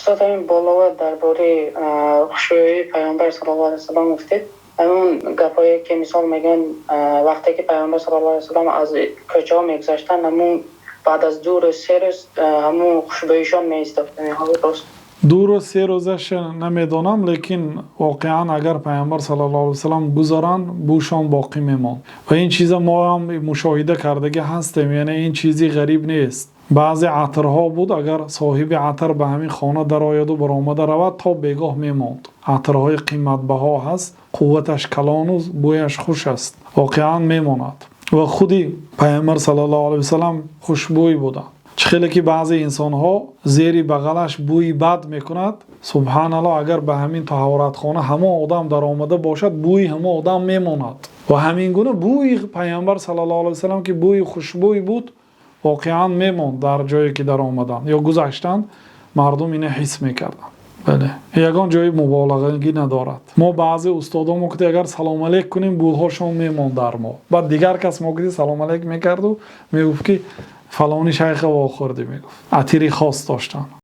استاد این بالا درباره خشوعی پیامبر صلی الله علیه و سلام گفتید. همون گپایی که مثال میگن وقتی که پیامبر صلی الله علیه و سلام از کوچه ها میگذشتن، همون بعد از 2 روز 3 روز همون خوشبویشان میایستاد. درست 2 روز 3 روزش نمیدانم، لیکن واقعا اگر پیامبر صلی الله علیه و سلام گذارن بوشان باقی میماند و این چیزا ما هم مشاهده کردگی هستیم. یعنی این چیزی غریب نیست. بعضی عطرها بود اگر صاحب عطر به همین خانه در آید و برآمده رود تا بیگاه میماند. عطرهای قیمت بها هست، قوتش کلان و بویش خوش است، واقعا میماند. و خودی پیامبر صلی الله علیه و سلام خوشبوی بودند. خیلی که بعضی انسان ها زیری بغلش بوی بد میکند، سبحان الله، اگر به همین طهارت خانه همه آدم در آمده باشد بوی همه آدم میماند. و همین گونه بوی پیامبر صلی الله علیه و سلام که بوی خوشبوی بود واقعا میماند در جایی که در آمدن یا گذشتن، مردم اینه حس میکردن. بله، یگان جای مبالغگی ندارد. ما بعضی استادامو که اگر سلام علیک کنیم بوهاشون میماند در ما، بعد دیگر کس ما که سلام علیک میکرد و میگفت که فلانی شیخ وا خوردی، میگفت عطری خاص داشتن.